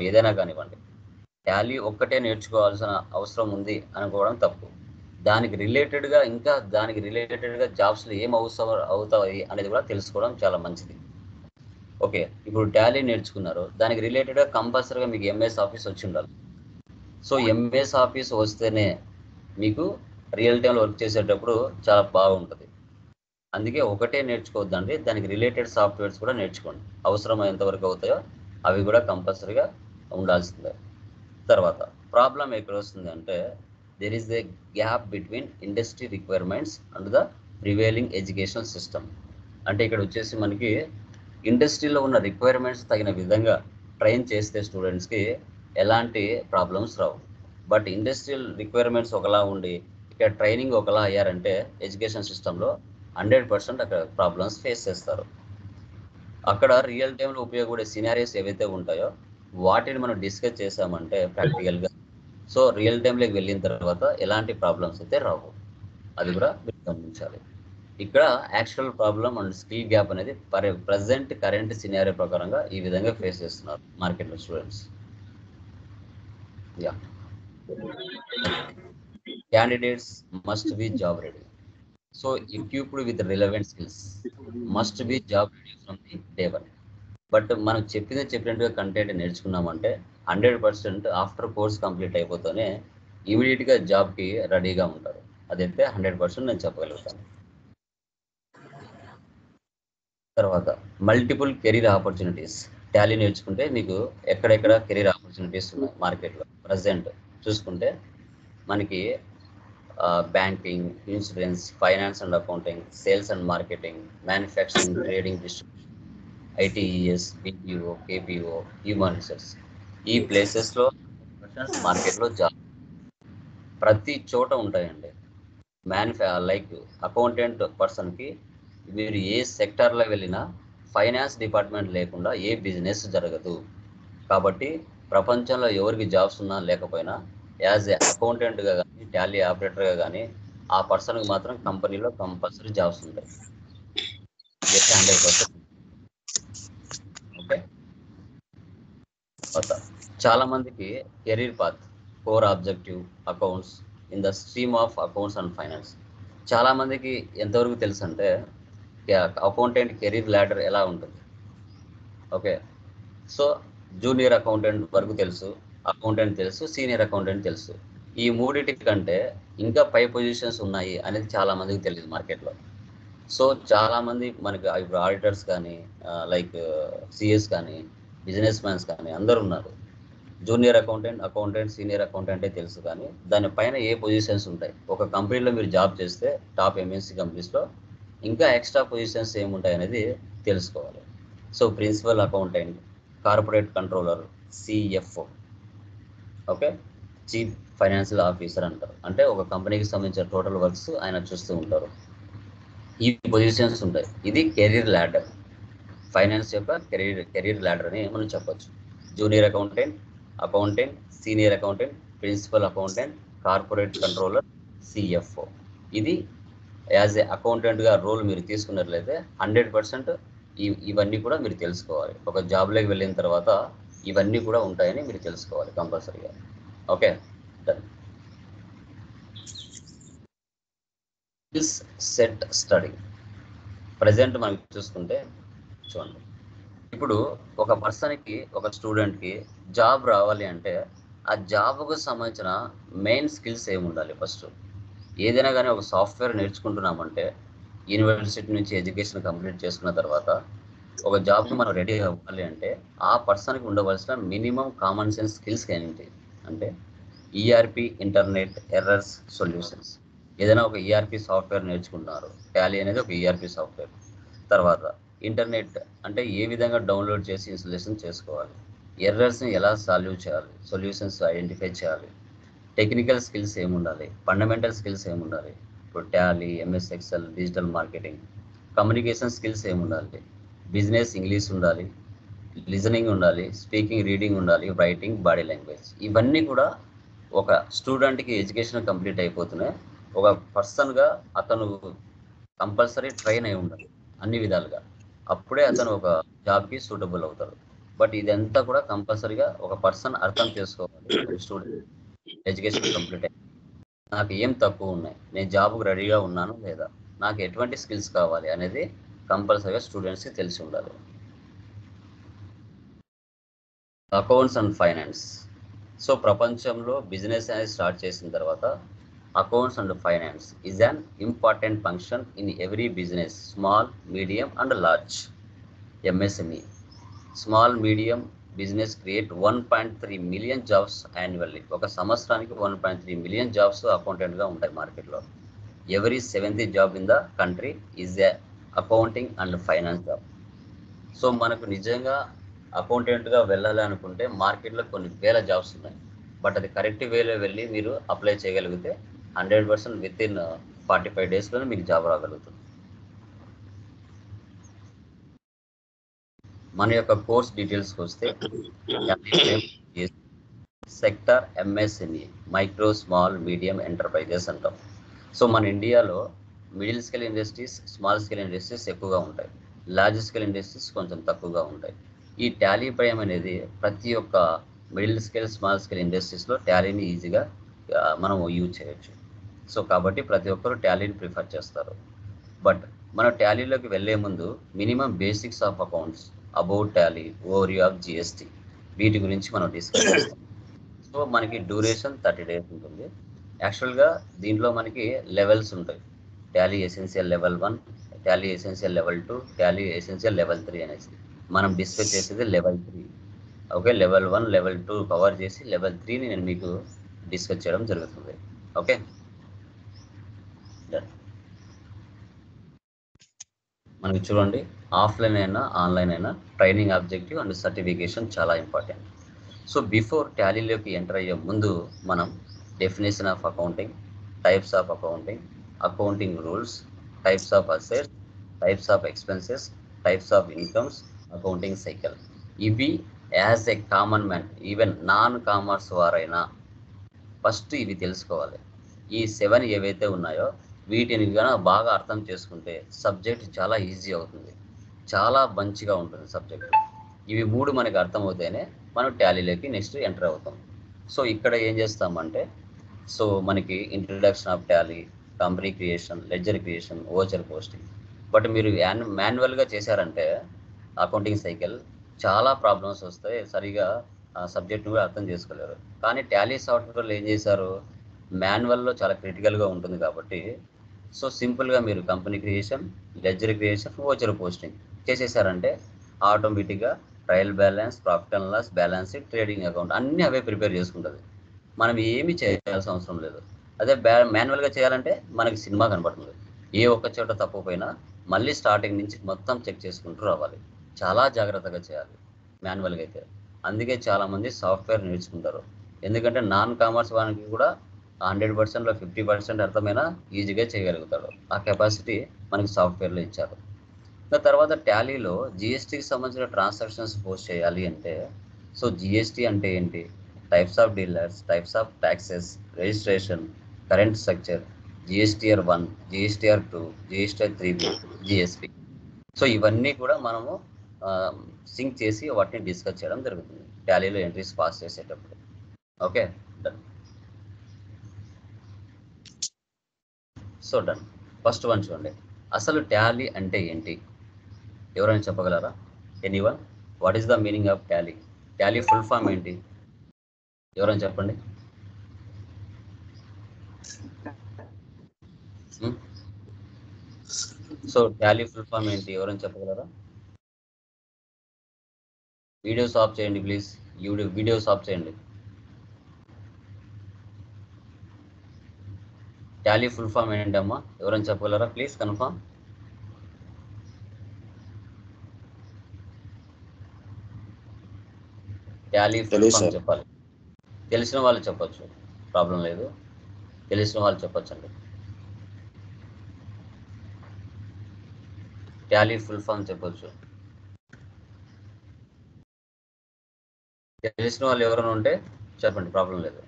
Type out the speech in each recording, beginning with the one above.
ఏదైనా కానివ్వండి. టాలీ ఒక్కటే నేర్చుకోవాల్సిన అవసరం ఉంది అనుకోవడం తప్పు. దానికి రిలేటెడ్గా జాబ్స్లో ఏం అవసరం అవుతాయి అనేది కూడా తెలుసుకోవడం చాలా మంచిది. ఓకే, ఇప్పుడు టాలీ నేర్చుకున్నారు, దానికి రిలేటెడ్గా కంపల్సరీగా మీకు ఎంఎస్ ఆఫీస్ వచ్చి ఉండాలి. సో ఎంఎస్ ఆఫీస్ వస్తేనే మీకు రియల్ టైంలో వర్క్ చేసేటప్పుడు చాలా బాగుంటుంది. అందుకే ఒకటే నేర్చుకోవద్దండి, దానికి రిలేటెడ్ సాఫ్ట్వేర్స్ కూడా నేర్చుకోండి. అవసరమైనంత వరకు అవుతాయో అవి కూడా కంపల్సరీగా ఉండాల్సిందే. తర్వాత ప్రాబ్లం ఎక్కడ వస్తుంది అంటే, there is a gap between industry requirements and the prevailing educational system. అంటే ఇక్కడ వచ్చేసి మనకి ఇండస్ట్రీలో ఉన్న రిక్వైర్మెంట్స్ తగిన విధంగా ట్రైన్ చేస్తే స్టూడెంట్స్కి ఎలాంటి problems Rao. But industrial requirements ఒకలా ఉండి ఇక్కడ ట్రైనింగ్ ఒకలా అయ్యారంటే ఎడ్యుకేషన్ సిస్టంలో 100% అక్కడ ప్రాబ్లమ్స్ ఫేస్ చేస్తారు. అక్కడ రియల్ టైంలో ఉపయోగపడే సినారియోస్ ఏవైతే ఉంటాయో వాటిని మనం డిస్కస్ చేసామంటే ప్రాక్టికల్గా, సో రియల్ టైంలోకి వెళ్ళిన తర్వాత ఎలాంటి ప్రాబ్లమ్స్ అయితే రావు. అది కూడా మీరు గమనించాలి. ఇక్కడ actual problem and skill gap అనేది ప్రజెంట్ కరెంట్ సినారియో ప్రకారంగా ఈ విధంగా ఫేస్ చేస్తున్నారు మార్కెట్లో students. Yeah, candidates must be job ready. So equipped with relevant skills must be job ready from the day one. But మనం చెప్పినట్టుగా కంటెంట్ నేర్చుకున్నామంటే 100% ఆఫ్టర్ కోర్స్ కంప్లీట్ అయిపోతూనే ఇమీడియట్గా జాబ్కి రెడీగా ఉంటారు. అదైతే 100% నేను చెప్పగలుగుతాను. తర్వాత మల్టిపుల్ కెరీర్ ఆపర్చునిటీస్. టాలీ నేర్చుకుంటే మీకు ఎక్కడెక్కడ కెరీర్ ఆపర్చునిటీస్ ఉన్నాయి మార్కెట్లో. ప్రజెంట్ చూసుకుంటే మనకి banking, insurance, finance and accounting, sales and marketing, manufacturing, trading, distribution, ITES, BPO, KPO, human resource, ఈ ప్లేసెస్లో మార్కెట్లో జాబ్ ప్రతి చోట ఉంటాయండి. లైక్ అకౌంటెంట్ పర్సన్కి మీరు ఏ సెక్టార్లో వెళ్ళినా ఫైనాన్స్ డిపార్ట్మెంట్ లేకుండా ఏ బిజినెస్ జరగదు. కాబట్టి ప్రపంచంలో ఎవరికి జాబ్స్ ఉన్నా లేకపోయినా యాజ్ ఏ అకౌంటెంట్గా కానీ టాలీ ఆపరేటర్గా కానీ ఆ పర్సన్కి మాత్రం కంపెనీలో కంపల్సరీ జాబ్స్ ఉంటాయి. ఇదైతే 100%. ఓకే, చాలా మందికి career path core objective accounts in the stream of accounts and finance. చాలా మందికి ఎంతవరకు తెలుసు అంటే అకౌంటెంట్ కెరీర్ ల్యాడర్ ఎలా ఉంటుంది. ఓకే, సో జూనియర్ అకౌంటెంట్ వరకు తెలుసు, అకౌంటెంట్ తెలుసు, సీనియర్ అకౌంటెంట్ తెలుసు. ఈ మూడింటి కంటే ఇంకా పై పొజిషన్స్ ఉన్నాయి అనేది చాలా మందికి తెలియదు మార్కెట్లో. సో చాలా మంది మనకి ఇప్పుడు ఆడిటర్స్ కానీ లైక్ సిఎస్ కానీ బిజినెస్ మ్యాన్స్ కానీ అందరు ఉన్నారు. జూనియర్ అకౌంటెంట్, సీనియర్ అకౌంటెంటే తెలుసు, కానీ దానిపైన ఏ పొజిషన్స్ ఉంటాయి. ఒక కంపెనీలో మీరు జాబ్ చేస్తే టాప్ ఎంఎన్సీ కంపెనీస్లో ఇంకా ఎక్స్ట్రా పొజిషన్స్ ఏముంటాయి అనేది తెలుసుకోవాలి. So principal accountant, corporate controller, CFO, okay, chief financial officer అంటారు. అంటే ఒక కంపెనీకి సంబంధించిన టోటల్ వర్క్స్ ఆయన చూస్తూ ఉంటారు. ఈ పొజిషన్స్ ఉంటాయి. ఇది కెరీర్ ల్యాడర్, ఫైనాన్స్ యొక్క కెరీర్ ల్యాడర్ అని మనం చెప్పొచ్చు. Junior accountant, senior accountant, principal accountant, corporate controller, CFO. ఇది యాజ్ ఏ అకౌంటెంట్గా రోల్ మీరు తీసుకున్నట్లయితే 100% ఇవన్నీ కూడా మీరు తెలుసుకోవాలి. ఒక జాబ్లోకి వెళ్ళిన తర్వాత ఇవన్నీ కూడా ఉంటాయని మీరు తెలుసుకోవాలి కంపల్సరీగా. Okay, set study. ప్రజెంట్ మనం చూసుకుంటే చూడండి, ఇప్పుడు ఒక పర్సన్కి, ఒక స్టూడెంట్కి జాబ్ రావాలి అంటే ఆ జాబ్కు సంబంధించిన మెయిన్ స్కిల్స్ ఏమి ఉండాలి. ఫస్ట్ ఏదైనా కానీ ఒక సాఫ్ట్వేర్ నేర్చుకుంటున్నామంటే యూనివర్సిటీ నుంచి ఎడ్యుకేషన్ కంప్లీట్ చేసుకున్న తర్వాత ఒక జాబ్కి మనం రెడీ అవ్వాలి అంటే ఆ పర్సన్కి ఉండవలసిన మినిమం కామన్ సెన్స్ స్కిల్స్ ఏంటి అంటే ఈఆర్పి, ఇంటర్నెట్, ఎర్రర్స్, సొల్యూషన్స్. ఏదైనా ఒక ఈఆర్పి సాఫ్ట్వేర్ నేర్చుకుంటున్నారు, టాలీ అనేది ఒక ఈఆర్పి సాఫ్ట్వేర్. తర్వాత ఇంటర్నెట్ అంటే ఏ విధంగా డౌన్లోడ్ చేసి ఇన్స్టాలేషన్ చేసుకోవాలి, ఎర్రర్స్ని ఎలా సాల్వ్ చేయాలి, సొల్యూషన్స్ ఐడెంటిఫై చేయాలి. టెక్నికల్ స్కిల్స్ ఏముండాలి, ఫండమెంటల్ స్కిల్స్ ఏముండాలి. ఇప్పుడు Tally, MS Excel, digital marketing. Communication skills ఏముండాలి, బిజినెస్ ఇంగ్లీష్ ఉండాలి, లిజనింగ్ ఉండాలి, స్పీకింగ్, రీడింగ్ ఉండాలి, రైటింగ్, బాడీ లాంగ్వేజ్. ఇవన్నీ కూడా ఒక స్టూడెంట్కి ఎడ్యుకేషన్ కంప్లీట్ అయిపోతూనే ఒక పర్సన్గా అతను కంపల్సరీ ట్రైన్ అయి ఉండాలి అన్ని విధాలుగా. అప్పుడే అతను ఒక జాబ్కి సూటబుల్ అవుతాడు. బట్ ఇదంతా కూడా కంపల్సరీగా ఒక పర్సన్ అర్థం చేసుకోవాలి. ఒక స్టూడెంట్ ఎడ్యుకేషన్ కంప్లీట్ అయ్యి నాకు ఏం తక్కువ ఉన్నాయి, నేను జాబ్కి రెడీగా ఉన్నాను లేదా, నాకు ఎటువంటి స్కిల్స్ కావాలి అనేది కంపల్సరీగా స్టూడెంట్స్కి తెలిసి ఉండాలి. Accounts and finance. సో ప్రపంచంలో బిజినెస్ అనేది స్టార్ట్ చేసిన తర్వాత accounts and finance is an important function in every business, small, medium and large. MSME, small medium business create 1.3 million jobs annually. ఒక సంవత్సరానికి 1.3 మిలియన్ జాబ్స్ అకౌంటెంట్గా ఉంటాయి మార్కెట్లో. Every 7th job in the country is a accounting and finance job. So మనకు నిజంగా అకౌంటెంట్గా వెళ్ళాలి అనుకుంటే మార్కెట్లో కొన్ని వేల జాబ్స్ ఉన్నాయి. బట్ అది కరెక్ట్ వేలో వెళ్ళి మీరు అప్లై చేయగలిగితే 100% విత్ ఇన్ 45 డేస్లోనే మీకు జాబ్ రాగలుగుతుంది. మన యొక్క కోర్స్ డీటెయిల్స్కి వస్తే sector MSME, micro small medium enterprises అంటాం. సో మన ఇండియాలో middle scale industries, small scale industries ఎక్కువగా ఉంటాయి, లార్జ్ స్కేల్ ఇండస్ట్రీస్ కొంచెం తక్కువగా ఉంటాయి. ఈ టాలీ ప్రైమ్ అనేది ప్రతి ఒక్క మిడిల్ స్కేల్, స్మాల్ స్కేల్ ఇండస్ట్రీస్లో టాలీని ఈజీగా మనం యూజ్ చేయొచ్చు. సో కాబట్టి ప్రతి ఒక్కరు టాలీని ప్రిఫర్ చేస్తారు. బట్ మన టాలీలోకి వెళ్ళే ముందు minimum basics of accounts, about Tally, over of GST, వీటి గురించి మనం డిస్కస్ చేస్తాం. సో మనకి డ్యూరేషన్ 30 days ఉంటుంది. యాక్చువల్గా దీంట్లో మనకి లెవెల్స్ ఉంటాయి. Tally essential level 1, Tally essential level 2, Tally essential level 3 అనేసి మనం డిస్కస్ చేసేది level 3. Okay, level 1, level 2 cover చేసి లెవెల్ 3ని నేను మీకు డిస్కస్ చేయడం జరుగుతుంది. ఓకే, మనకి చూడండి, ఆఫ్లైన్ అయినా ఆన్లైన్ అయినా ట్రైనింగ్ ఆబ్జెక్టివ్ అండ్ సర్టిఫికేషన్ చాలా ఇంపార్టెంట్. సో బిఫోర్ టాలీలోకి ఎంటర్ అయ్యే ముందు మనం definition of accounting, types of accounting, accounting rules, types of assets, types of expenses, types of incomes, accounting cycle, ఇవి as a common man even non commerce వారైనా first ఇవి తెలుసుకోవాలి. ఈ 7 ఏవైతే ఉన్నాయో వీటిని కనుక బాగా అర్థం చేసుకుంటే సబ్జెక్ట్ చాలా ఈజీ అవుతుంది, చాలా మంచిగా ఉంటుంది సబ్జెక్ట్. ఇవి 3 మనకి అర్థమవుతేనే మనం టాలీలోకి నెక్స్ట్ ఎంటర్ అవుతాం. సో ఇక్కడ ఏం చేస్తామంటే, సో మనకి introduction of Tally, company creation, ledger creation, voucher posting. But మీరు మాన్యువల్గా చేశారంటే అకౌంటింగ్ సైకిల్ చాలా ప్రాబ్లమ్స్ వస్తాయి, సరిగా సబ్జెక్ట్ని కూడా అర్థం చేసుకోలేరు. కానీ టాలీ సాఫ్ట్వేర్లో ఏం చేశారు, మాన్యువల్లో చాలా క్రిటికల్గా ఉంటుంది కాబట్టి సో సింపుల్గా మీరు company creation, ledger creation, voucher posting చేసేసారంటే ఆటోమేటిక్గా trial balance, profit and loss, balance sheet, trading account అన్నీ అవే ప్రిపేర్ చేసుకుంటుంది. మనం ఏమీ చేయాల్సిన అవసరం లేదు. అదే మాన్యువల్గా చేయాలంటే మనకి సినిమా కనబడుతుంది, ఏ ఒక్క చోట తప్పుపోయినా మళ్ళీ స్టార్టింగ్ నుంచి మొత్తం చెక్ చేసుకుంటూ రావాలి. చాలా జాగ్రత్తగా చేయాలి మాన్యువల్గా అయితే. అందుకే చాలామంది సాఫ్ట్వేర్ నేర్చుకుంటారు, ఎందుకంటే నాన్ కామర్స్ వానికి కూడా 100%లో 50% అర్థమైనా ఈజీగా చేయగలుగుతాడు. ఆ కెపాసిటీ మనకి సాఫ్ట్వేర్లో ఇచ్చారు. తర్వాత టాలీలో జిఎస్టీకి సంబంధించిన ట్రాన్సాక్షన్స్ పోస్ట్ చేయాలి అంటే, సో జిఎస్టీ అంటే ఏంటి, types of dealers, types of taxes, registration, current structure, GSTR 1, GSTR 2, GSTR 3B, GSP. So ఇవన్నీ కూడా మనము సింక్ చేసి వాటిని డిస్కస్ చేయడం జరుగుతుంది టాలీలో ఎంట్రీస్ పాస్ చేసేటప్పుడు. Okay, done. So done. First one చూడండి, అసలు టాలీ అంటే ఏంటి, ఎవరైనా చెప్పగలరా? Anyone, what is the meaning of Tally? Tally full form ఏంటి, ఎవరైనా చెప్పండి. సో టాలీ ఫుల్ ఫామ్ ఏంటి, ఎవరైనా చెప్పగలరా? వీడియోస్ ఆఫ్ చేయండి ప్లీజ్, వీడియోస్ ఆఫ్ చేయండి. టాలీ ఫుల్ ఫామ్ ఏంటమ్మా, ఎవరైనా చెప్పగలరా please confirm? Tally full form చెప్పాలి. తెలిసిన వాళ్ళు చెప్పొచ్చు, ప్రాబ్లం లేదు, తెలిసిన వాళ్ళు చెప్పొచ్చు అండి. టాలీ ఫుల్ ఫామ్ చెప్పొచ్చు. తెలిసిన వాళ్ళు ఎవరైనా ఉంటే చెప్పండి, ప్రాబ్లం లేదు.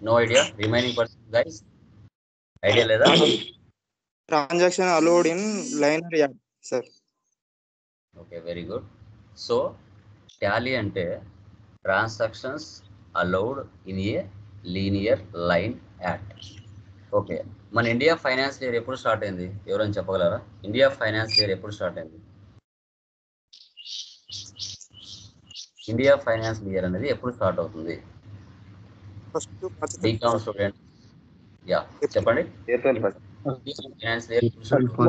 No idea, remaining person guys idea లేదా? Transaction allowed in liner add sir. Okay, very good. So Tally అంటే transactions allowed in a linear line at. Okay, మన ఇండియా ఫైనాన్స్ ఇయర్ ఎప్పుడు స్టార్ట్ అయింది? ఎవరైనా చెప్పగలరా? ఇండియా ఫైనాన్స్ ఇయర్ ఎప్పుడు start అయింది? India finance year అనేది ఎప్పుడు స్టార్ట్ అవుతుంది? బీకామ్ స్టూడెంట్, యా చెప్పండి. ఏప్రిల్ ఫైనాన్స్ ఇయర్ ఎప్పుడు స్టార్ట్ అవుతుంది?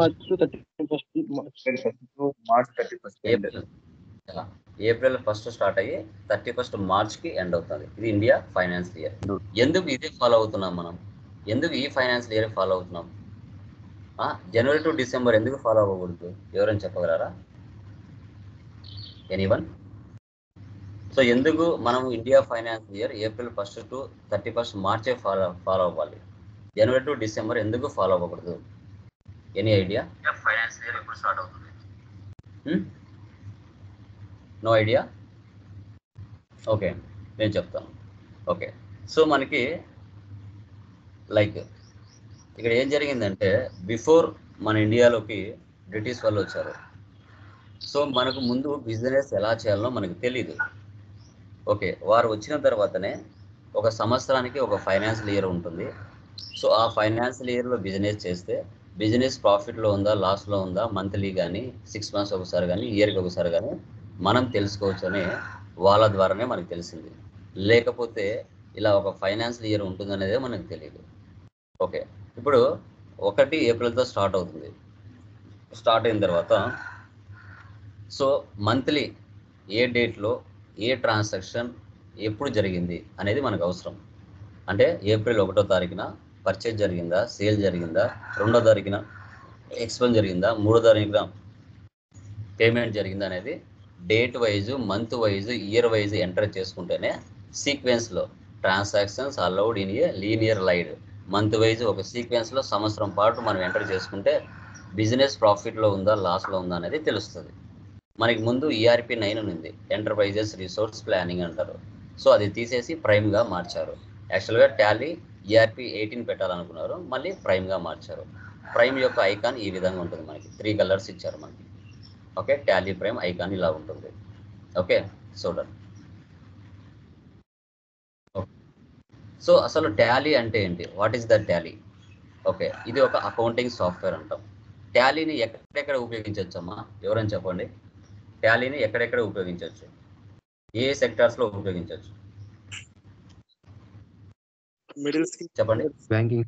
మార్చ్ 31 ఏప్రిల్ 1 స్టార్ట్ అయ్యి 31 మార్చ్కి ఎండ్ అవుతుంది. ఇది ఇండియా ఫైనాన్స్ ఇయర్. ఎందుకు ఇదే ఫాలో అవుతున్నాం మనం? ఎందుకు ఈ ఫైనాన్స్ ఇయర్ ఫాలో అవుతున్నాం? జనవరి టు డిసెంబర్ ఎందుకు ఫాలో అవ్వకూడదు? ఎవరైనా చెప్పగలరా? ఎనీవన్? సో ఎందుకు మనం India finance year April 1 to 31 మార్చే ఫాలో అవ్వాలి? జనవరి టు డిసెంబర్ ఎందుకు ఫాలో అవ్వకూడదు? Any idea? ఫైనాన్స్ ఇయర్ ఎప్పుడు స్టార్ట్ అవుతుంది? No idea? ఓకే, నేను చెప్తాను. ఓకే, సో మనకి లైక్ ఇక్కడ ఏం జరిగిందంటే, బిఫోర్ మన ఇండియాలోకి బ్రిటిష్ వాళ్ళు వచ్చారు. సో మనకు ముందు బిజినెస్ ఎలా చేయాలో మనకు తెలీదు. ఓకే, వారు వచ్చిన తర్వాతనే ఒక సంవత్సరానికి ఒక ఫైనాన్షియల్ ఇయర్ ఉంటుంది. సో ఆ ఫైనాన్షియల్ ఇయర్లో బిజినెస్ చేస్తే బిజినెస్ ప్రాఫిట్లో ఉందా, లాస్లో ఉందా, మంత్లీ కానీ 6 months ఒకసారి కానీ ఇయర్కి ఒకసారి కానీ మనం తెలుసుకోవచ్చు అని వాళ్ళ ద్వారానే మనకు తెలిసింది. లేకపోతే ఇలా ఒక ఫైనాన్షియల్ ఇయర్ ఉంటుందనేదే మనకు తెలియదు. ఓకే, ఇప్పుడు 1 ఏప్రిల్తో స్టార్ట్ అవుతుంది. స్టార్ట్ అయిన తర్వాత సో మంత్లీ ఏ డేట్లో ఏ ట్రాన్సాక్షన్ ఎప్పుడు జరిగింది అనేది మనకు అవసరం. అంటే ఏప్రిల్ 1వ తారీఖున పర్చేజ్ జరిగిందా, సేల్ జరిగిందా, 2వ తారీఖున ఎక్స్పెన్స్ జరిగిందా, 3వ తారీఖున పేమెంట్ జరిగిందా అనేది date wise, month wise, year wise enter చేసుకుంటేనే సీక్వెన్స్లో transactions allowed in a linear line month wise ఒక సీక్వెన్స్లో సంవత్సరం పాటు మనం ఎంటర్ చేసుకుంటే బిజినెస్ ప్రాఫిట్లో ఉందా, లాస్లో ఉందా అనేది తెలుస్తుంది. మనకి ముందు ఈఆర్పి 9 ఉంది, ఎంటర్ప్రైజెస్ రిసోర్స్ ప్లానింగ్ అంటారు. సో అది తీసేసి ప్రైమ్గా మార్చారు. యాక్చువల్గా టాలీ ఈఆర్పి 18 పెట్టాలనుకున్నారు, మళ్ళీ ప్రైమ్గా మార్చారు. ప్రైమ్ యొక్క ఐకాన్ ఈ విధంగా ఉంటుంది, మనకి 3 కలర్స్ ఇచ్చారు మనకి. ఓకే, టాలీ ప్రైమ్ ఐకాన్ ఇలా ఉంటుంది. ఓకే, చూడండి. సో అసలు టాలీ అంటే ఏంటి? What is the Tally? Okay, ఇది ఒక అకౌంటింగ్ సాఫ్ట్వేర్ అంటాం. టాలీని ఎక్కడెక్కడ ఉపయోగించవచ్చు అమ్మా? ఎవరైనా చెప్పండి. టాలీని ఎక్కడెక్కడ ఉపయోగించవచ్చు? ఏ సెక్టార్స్లో ఉపయోగించవచ్చు చెప్పండి. బ్యాంకింగ్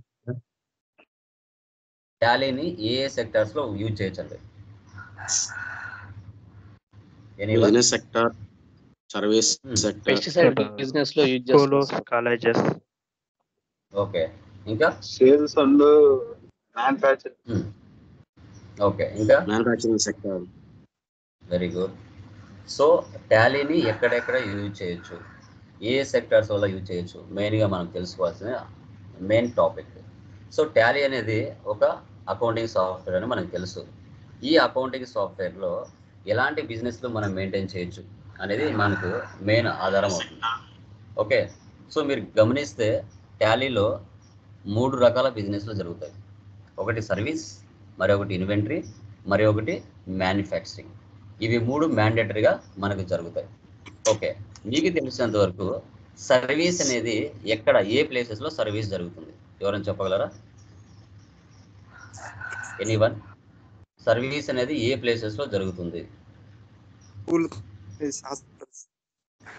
టాలీని ఏ సెక్టార్స్లో యూజ్ చేయొచ్చండి? Business sector, service sector, pesticide business లో యూజ్ చేస్తారు. కాలేజెస్. ఓకే, ఇంకా సేల్స్ అండ్ మ్యానుఫ్యాక్చరింగ్. ఓకే, ఇంకా manufacturing sector. Very good. So టాలీని ఎక్కడెక్కడ యూజ్ చేయొచ్చు, ఏ సెక్టార్స్ వల్ల యూజ్ చేయొచ్చు, మెయిన్గా మనం తెలుసుకోవాల్సిన మెయిన్ టాపిక్. సో టాలీ అనేది ఒక అకౌంటింగ్ సాఫ్ట్వేర్ అని మనకు తెలుసు. ఈ అకౌంటింగ్ సాఫ్ట్వేర్లో ఎలాంటి బిజినెస్లు మనం మెయింటైన్ చేయొచ్చు అనేది మనకు మెయిన్ ఆధారం అవుతుంది. ఓకే, సో మీరు గమనిస్తే టాలీలో 3 రకాల బిజినెస్లు జరుగుతాయి. ఒకటి సర్వీస్, మరొకటి ఇన్వెంటరీ, మరి ఒకటి మ్యానుఫ్యాక్చరింగ్. ఇవి 3 మ్యాండేటరీగా మనకు జరుగుతాయి. ఓకే, మీకు తెలిసినంత వరకు సర్వీస్ అనేది ఎక్కడ, ఏ ప్లేసెస్లో సర్వీస్ జరుగుతుంది? ఎవరైనా చెప్పగలరా? ఎనీవన్? సర్వీస్ అనేది ఏ ప్లేసెస్లో జరుగుతుంది?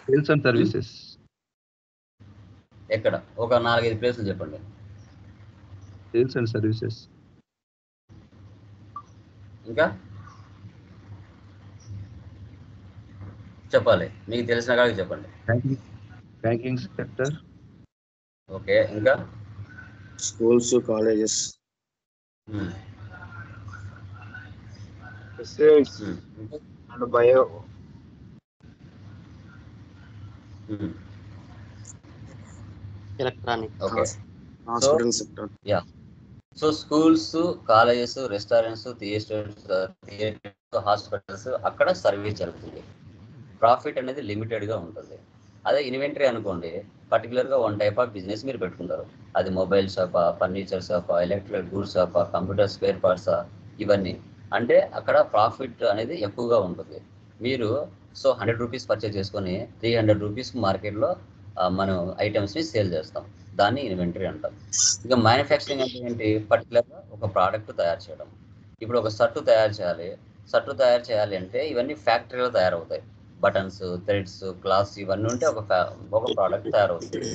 Sales and services. ఎక్కడ? ఒక 4-5 ప్లేసులు చెప్పండి. Sales and services. ఇంకా చెప్పాలి, మీకు తెలిసిన కాడికి చెప్పండి. Banking sector. ఓకే, ఇంకా schools, colleges. Sales and bio. Electronic. Okay, hospital sector. Yeah. So schools, colleges, restaurants, theatres, hospitals, అక్కడ సర్వీస్ జరుగుతుంది. ప్రాఫిట్ అనేది లిమిటెడ్గా ఉంటుంది. అదే ఇన్వెంటరీ అనుకోండి, పర్టికులర్గా 1 టైప్ ఆఫ్ బిజినెస్ మీరు పెట్టుకుంటారు. అది మొబైల్ షాపా, ఫర్నిచర్ షాపా, ఎలక్ట్రికల్ గూడ్స్ షాపా, కంప్యూటర్ స్పేర్ పార్ట్సా, ఇవన్నీ. అంటే అక్కడ ప్రాఫిట్ అనేది ఎక్కువగా ఉంటుంది. మీరు సో 100 రూపీస్ పర్చేజ్ చేసుకొని 300 రూపీస్ మార్కెట్లో మనం ఐటమ్స్ని సేల్ చేస్తాం. దాన్ని ఇన్వెంటరీ అంటాం. ఇంకా మ్యానుఫ్యాక్చరింగ్ అంటే ఏంటి? పర్టికులర్గా ఒక ప్రోడక్ట్ తయారు చేయడం. ఇప్పుడు ఒక షర్టు తయారు చేయాలి. షర్టు తయారు చేయాలి అంటే ఇవన్నీ ఫ్యాక్టరీలో తయారవుతాయి. బటన్స్, థ్రెడ్స్, క్లాత్స్ ఇవన్నీ ఉంటే ఒక ప్రోడక్ట్ తయారవుతుంది.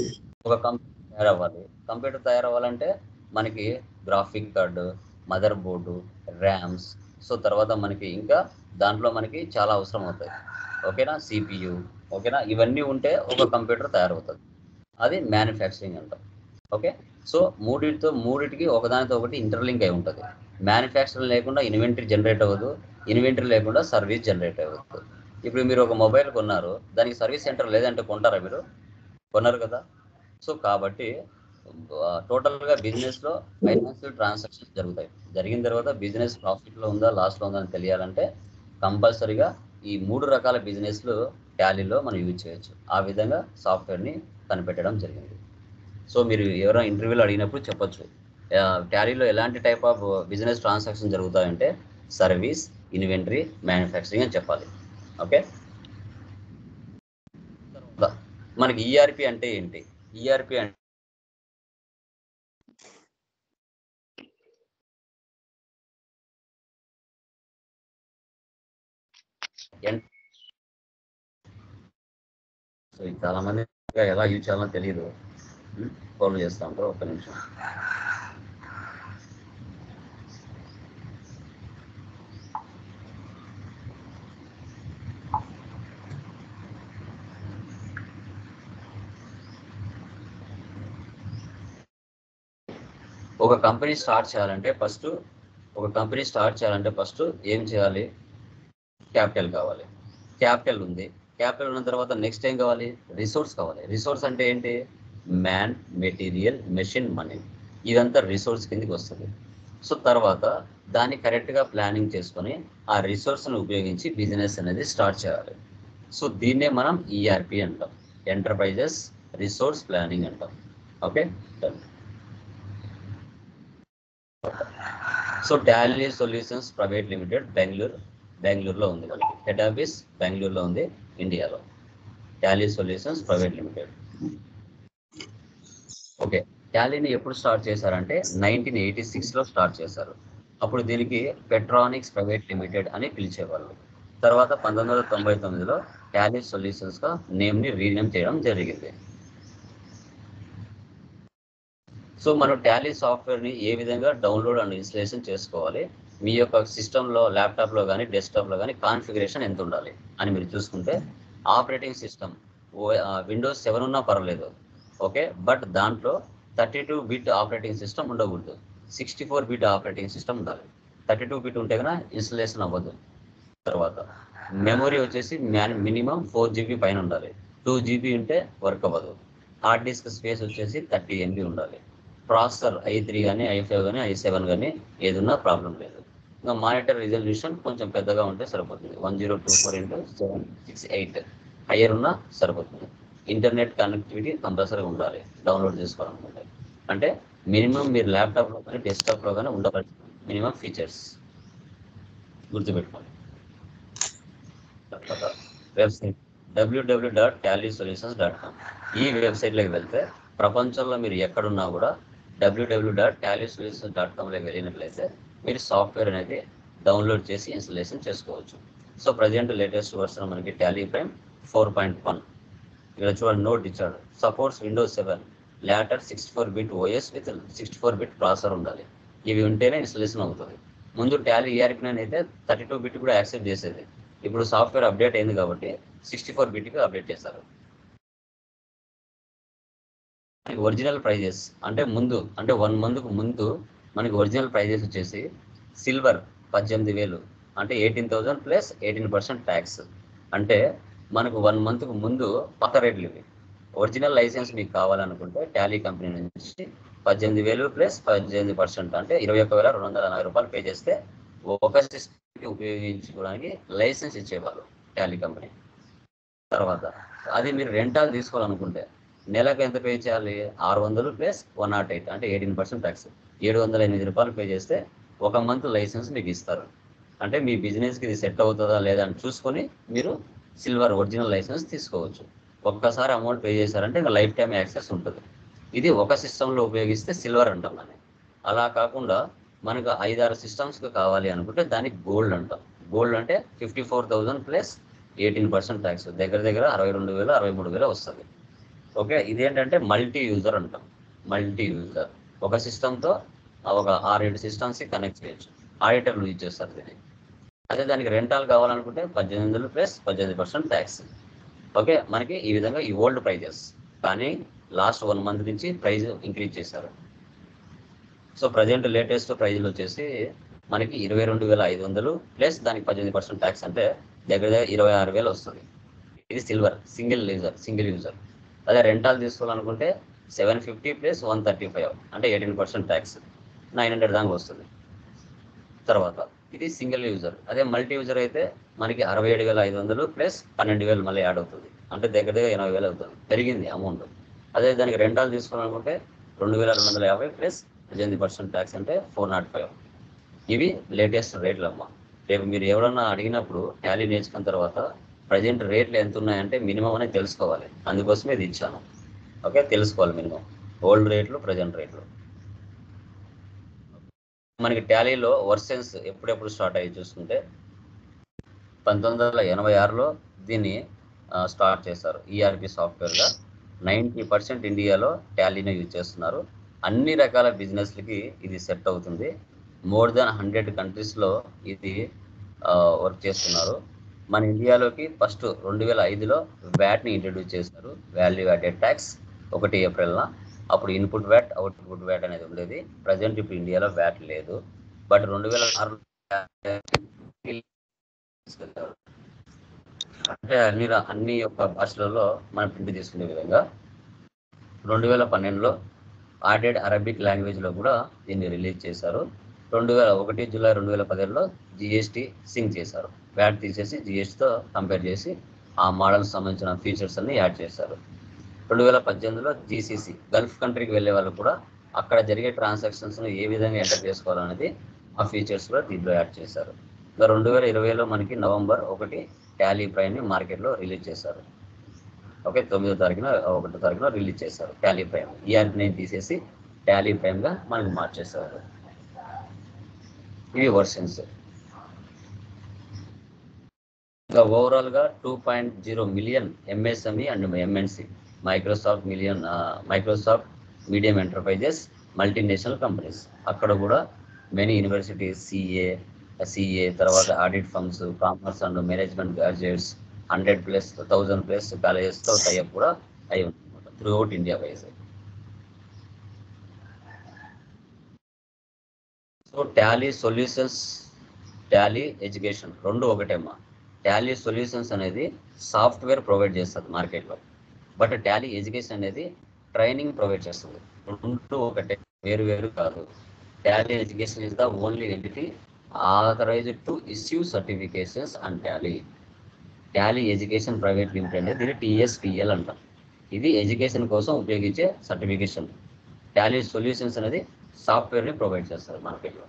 ఒక కంప్యూటర్ తయారవ్వాలి. కంప్యూటర్ తయారవ్వాలంటే మనకి graphic card, mother board, rams, so తర్వాత మనకి ఇంకా దాంట్లో మనకి చాలా అవసరం అవుతాయి. ఓకేనా? సిపియు, ఓకేనా? ఇవన్నీ ఉంటే ఒక కంప్యూటర్ తయారవుతుంది. అది మ్యానుఫ్యాక్చరింగ్ అంటాం. ఓకే, సో మూడిటికి ఒకదానితో ఒకటి ఇంటర్లింక్ అయి ఉంటుంది. మ్యానుఫ్యాక్చరింగ్ లేకుండా ఇన్వెంటరీ జనరేట్ అవ్వదు, ఇన్వెంటరీ లేకుండా సర్వీస్ జనరేట్ అవ్వదు. ఇప్పుడు మీరు ఒక మొబైల్ కొన్నారు, దానికి సర్వీస్ సెంటర్ లేదంటే కొంటారా? మీరు కొన్నారు కదా. సో కాబట్టి టోటల్గా బిజినెస్లో ఫైనాన్షియల్ ట్రాన్సాక్షన్స్ జరుగుతాయి. జరిగిన తర్వాత బిజినెస్ ప్రాఫిట్లో ఉందా లాస్లో ఉందా అని తెలియాలంటే కంపల్సరీగా ఈ 3 రకాల బిజినెస్లు టాలీలో మనం యూజ్ చేయొచ్చు. ఆ విధంగా సాఫ్ట్వేర్ని కనిపెట్టడం జరిగింది. సో మీరు ఎవరైనా ఇంటర్వ్యూలో అడిగినప్పుడు చెప్పొచ్చు, టాలీలో ఎలాంటి టైప్ ఆఫ్ బిజినెస్ ట్రాన్సాక్షన్ జరుగుతాయంటే సర్వీస్, ఇన్వెంటరీ, మ్యానుఫ్యాక్చరింగ్ అని చెప్పాలి. ఓకే, మనకి ఈఆర్పి అంటే ఏంటి? ఈఆర్పి అంటే సో చాలా మంది ఎలా యూజ్ చేయాలో తెలియదు, ఫాలో చేస్తూ ఉంటారు. ఒక్క నిమిషం. ఒక కంపెనీ స్టార్ట్ చేయాలంటే ఫస్ట్ ఏం చేయాలి? క్యాపిటల్ కావాలి. క్యాపిటల్ ఉంది. క్యాపిటల్ ఉన్న తర్వాత నెక్స్ట్ ఏం కావాలి? రిసోర్స్ కావాలి. రిసోర్స్ అంటే ఏంటి? Man, material, machine, money. ఇదంతా రిసోర్స్ కిందకి వస్తుంది. సో తర్వాత దాన్ని కరెక్ట్గా ప్లానింగ్ చేసుకొని ఆ రిసోర్స్ని ఉపయోగించి బిజినెస్ అనేది స్టార్ట్ చేయాలి. సో దీన్నే మనం ఈఆర్పి అంటాం, ఎంటర్ప్రైజెస్ రిసోర్స్ ప్లానింగ్ అంటాం. Okay, so Tally Solutions private limited బెంగళూరులో ఉంది. మనకి హెడ్ ఆఫీస్ బెంగళూరులో ఉంది, ఇండియాలో. Tally Solutions private limited. Okay, టాలీని ఎప్పుడు స్టార్ట్ చేశారంటే 1986లో స్టార్ట్ చేశారు. అప్పుడు దీనికి పెట్రానిక్స్ ప్రైవేట్ లిమిటెడ్ అని పిలిచేవాళ్ళు. తర్వాత 1999లో టాలీ సొల్యూషన్స్గా నేమ్ని రీనేమ్ చేయడం జరిగింది. సో మనం టాలీ సాఫ్ట్వేర్ని ఏ విధంగా డౌన్లోడ్ అండ్ ఇన్స్టాలేషన్ చేసుకోవాలి, మీ యొక్క సిస్టంలో, ల్యాప్టాప్లో కానీ డెస్క్టాప్లో కానీ కాన్ఫిగరేషన్ ఎంత ఉండాలి అని మీరు చూసుకుంటే, ఆపరేటింగ్ సిస్టమ్ విండోస్ 7 ఉన్నా పర్వాలేదు. ఓకే, బట్ దాంట్లో 32 బిట్ ఆపరేటింగ్ సిస్టమ్ ఉండకూడదు, 64 బిట్ ఆపరేటింగ్ సిస్టమ్ ఉండాలి. 32 బిట్ ఉంటే కన్నా ఇన్స్టలేషన్ అవ్వదు. తర్వాత మెమొరీ వచ్చేసి మినిమం 4 GB పైన ఉండాలి. 2 GB ఉంటే వర్క్ అవ్వదు. హార్డ్ డిస్క్ స్పేస్ వచ్చేసి 30 MB ఉండాలి. ప్రాసెసర్ i3 కానీ i5 కానీ i7 కానీ ఏదున్నా ప్రాబ్లం లేదు. ఇంకా మానిటర్ రిజల్యూషన్ కొంచెం పెద్దగా ఉంటే సరిపోతుంది, 1024x768 హయ్యర్ ఉన్నా సరిపోతుంది. ఇంటర్నెట్ కనెక్టివిటీ కంపల్సరీగా ఉండాలి డౌన్లోడ్ చేసుకోవాలనుకుంటే. అంటే మినిమం మీరు ల్యాప్టాప్లో కానీ డెస్క్టాప్లో కానీ ఉండవలసిన మినిమం ఫీచర్స్ గుర్తుపెట్టుకోండి. Website www.tallysolutions.com. ఈ వెబ్సైట్లోకి వెళ్తే ప్రపంచంలో మీరు ఎక్కడున్నా కూడా www.tallysolutions.comలోకి వెళ్ళినట్లయితే మీరు సాఫ్ట్వేర్ అనేది డౌన్లోడ్ చేసి ఇన్స్టలేషన్ చేసుకోవచ్చు. సో ప్రజెంట్ లేటెస్ట్ వర్షన్ మనకి టాలీ ప్రైమ్ 4.1. ఇక్కడ చూడండి, నోట్ ఇచ్చాడు, supports Windows 7, later 64 bit OS with 64 bit processor ఉండాలి. ఇవి ఉంటేనే ఇన్స్టలేషన్ అవుతుంది. ముందు టాలీ ERP9 అయితే 32 బిట్ కూడా యాక్సెప్ట్ చేసేది. ఇప్పుడు సాఫ్ట్వేర్ అప్డేట్ అయింది కాబట్టి 64 బిట్కి అప్డేట్ చేస్తారు. ఒరిజినల్ ప్రైజెస్ అంటే 1 మంత్కు ముందు మనకి ఒరిజినల్ ప్రైజెస్ వచ్చేసి సిల్వర్ 18,000, అంటే 18,000 ప్లస్ 18% ట్యాక్స్. అంటే మనకు 1 మంత్కు ముందు పాత రేట్లు ఇవి. ఒరిజినల్ లైసెన్స్ మీకు కావాలనుకుంటే టాలీ కంపెనీ నుంచి 18,000 ప్లస్ 18% అంటే 21,240 రూపాయలు పే చేస్తే ఒక సిస్టమ్కి ఉపయోగించుకోవడానికి లైసెన్స్ ఇచ్చేవాళ్ళు టాలీ కంపెనీ. తర్వాత అది మీరు రెంటాలు తీసుకోవాలనుకుంటే నెలకు ఎంత పే చేయాలి? 600 ప్లస్ 108 అంటే 18% ట్యాక్స్, 708 రూపాయలు పే చేస్తే 1 మంత్ లైసెన్స్ మీకు ఇస్తారు. అంటే మీ బిజినెస్కి ఇది సెట్ అవుతుందా లేదా అని చూసుకొని మీరు సిల్వర్ ఒరిజినల్ లైసెన్స్ తీసుకోవచ్చు. ఒక్కసారి అమౌంట్ పే చేశారంటే ఇంకా లైఫ్ టైం యాక్సెస్ ఉంటుంది. ఇది ఒక సిస్టంలో ఉపయోగిస్తే సిల్వర్ అంటాం అని. అలా కాకుండా మనకు 5-6 సిస్టమ్స్కి కావాలి అనుకుంటే దానికి గోల్డ్ అంటాం. గోల్డ్ అంటే 54,000 ప్లస్ 18% ట్యాక్స్, దగ్గర దగ్గర 62,000 63,000 వస్తుంది. ఓకే, ఇదేంటంటే మల్టీ యూజర్ అంటాం. మల్టీ యూజర్ ఒక సిస్టంతో ఒక 6-7 సిస్టమ్స్కి కనెక్ట్ చేయొచ్చు. ఆడిటర్లు యూజ్ చేస్తారు దీన్ని. అదే దానికి రెంటాలు కావాలనుకుంటే 18,000 ప్లస్ 18% ట్యాక్స్. ఓకే, మనకి ఈ విధంగా ఈ ఓల్డ్ ప్రైజెస్, కానీ లాస్ట్ 1 మంత్ నుంచి ప్రైజ్ ఇంక్రీజ్ చేశారు. సో ప్రజెంట్ లేటెస్ట్ ప్రైజ్లు వచ్చేసి మనకి 22,500 ప్లస్ దానికి 18% ట్యాక్స్, అంటే దగ్గర దగ్గర 26,000 వస్తుంది. ఇది సిల్వర్ సింగిల్ యూజర్. అదే రెంటాలు తీసుకోవాలనుకుంటే 750 ప్లస్ 135, అంటే 18% ట్యాక్స్, 900 దాకా వస్తుంది. తర్వాత ఇది సింగిల్ యూజర్. అదే మల్టీ యూజర్ అయితే మనకి 67,500 ప్లస్ 12,000 మళ్ళీ యాడ్ అవుతుంది, అంటే దగ్గర దగ్గర 80,000 అవుతుంది, పెరిగింది అమౌంట్. అదే దానికి రెంటాలు తీసుకోవాలనుకుంటే 2,250 ప్లస్ 18% ట్యాక్స్, అంటే 405. ఇవి లేటెస్ట్ రేట్లు అమ్మ. రేపు మీరు ఎవరన్నా అడిగినప్పుడు టాలీ నేర్చుకున్న తర్వాత ప్రజెంట్ రేట్లు ఎంత ఉన్నాయంటే మినిమం అనేది తెలుసుకోవాలి. అందుకోసమే ఇది ఇచ్చాను. ఓకే, తెలుసుకోవాలి మినిమం ఓల్డ్ రేట్లు ప్రజెంట్ రేట్లు. మనకి టాలీలో వర్షన్స్ ఎప్పుడెప్పుడు స్టార్ట్ అయ్యి చూసుకుంటే 1986లో దీన్ని స్టార్ట్ చేశారు ఈఆర్పి సాఫ్ట్వేర్గా. 90% ఇండియాలో టాలీని యూజ్ చేస్తున్నారు. అన్ని రకాల బిజినెస్లకి ఇది సెట్ అవుతుంది. మోర్ దాన్ 100 కంట్రీస్లో ఇది వర్క్ చేస్తున్నారు. మన ఇండియాలోకి ఫస్ట్ 2005లో వ్యాట్ని ఇంట్రడ్యూస్ చేశారు, వాల్యూ యాడెడ్ ట్యాక్స్, 1 ఏప్రిల్న. అప్పుడు ఇన్పుట్ వ్యాట్ అవుట్పుట్ వ్యాట్ అనేది ఉండేది. ప్రజెంట్ ఇప్పుడు ఇండియాలో వ్యాట్ లేదు. బట్ 2006 అంటే అన్ని యొక్క భాషలలో మనం ప్రింట్ తీసుకునే విధంగా 2012లో ఆడెడ్ అరబిక్ లాంగ్వేజ్లో కూడా దీన్ని రిలీజ్ చేశారు. 1 జూలై 2017లో జిఎస్టీ సింక్ చేశారు. వ్యాట్ తీసేసి జిఎస్టీతో కంపేర్ చేసి ఆ మోడల్స్ సంబంధించిన ఫీచర్స్ అన్ని యాడ్ చేశారు. 2018లో జీసీసీ గల్ఫ్ కంట్రీకి వెళ్ళే వాళ్ళు కూడా అక్కడ జరిగే ట్రాన్సాక్షన్స్ను ఏ విధంగా ఎంటర్ చేసుకోవాలనేది ఆ ఫీచర్స్ కూడా దీంట్లో యాడ్ చేశారు. ఇంకా 2020లో మనకి నవంబర్ 1 టాలీ ప్రైమ్ని మార్కెట్లో రిలీజ్ చేశారు. ఓకే, 9వ తారీఖున 1వ తారీఖున రిలీజ్ చేశారు టాలీ ప్రైమ్. ఈఆర్పి నేమ్ తీసేసి టాలీ ప్రైమ్గా మనకి మార్చేశారు. ఇవి వర్షన్స్. ఇంకా ఓవరాల్గా 2.0 million MSME and MNC, Microsoft medium enterprises, multinational companies. అక్కడ కూడా మెనీ యూనివర్సిటీస్, సిఏ తర్వాత audit firms, commerce and management graduates, 100,000 plus కాలేజెస్తో టైఅప్ కూడా అయి ఉందన్నమాట throughout India wise. So Tally Solutions, Tally education రెండు ఒకటేమ్మా. టాలీ సొల్యూషన్స్ అనేది సాఫ్ట్వేర్ ప్రొవైడ్ చేస్తుంది మార్కెట్లో, బట్ టాలీ ఎడ్యుకేషన్ అనేది ట్రైనింగ్ ప్రొవైడ్ చేస్తుంది. రెండు ఒకటే, వేరు వేరు కాదు. Tally education is the only entity authorised to issue certifications and Tally education private limited అనేది దీన్ని టీఎస్పిఎల్ అంటాం. ఇది ఎడ్యుకేషన్ కోసం ఉపయోగించే సర్టిఫికేషన్. టాలీ సొల్యూషన్స్ అనేది సాఫ్ట్వేర్ని ప్రొవైడ్ చేస్తారు మార్కెట్లో.